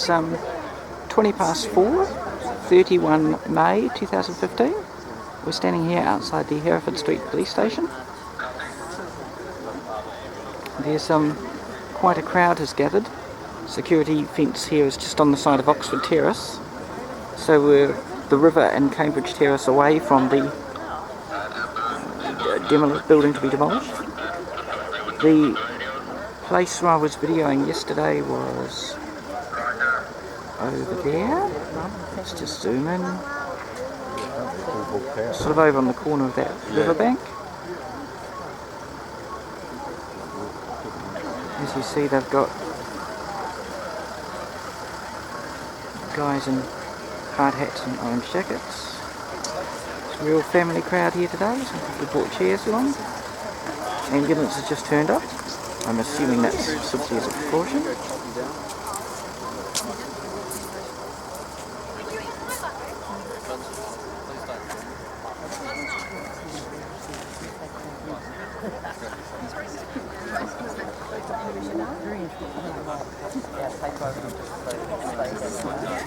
It's 20 past 4, 31 May 2015. We're standing here outside the Hereford Street Police Station. There's quite a crowd has gathered. Security fence here is just on the side of Oxford Terrace. So we're the river and Cambridge Terrace away from the building to be demolished. The place where I was videoing yesterday was over there. Let's just zoom in. Sort of over on the corner of that riverbank. As you see, they've got guys in hard hats and orange jackets. It's a real family crowd here today. Some people brought chairs along. Ambulance has just turned up. I'm assuming that's simply as a precaution.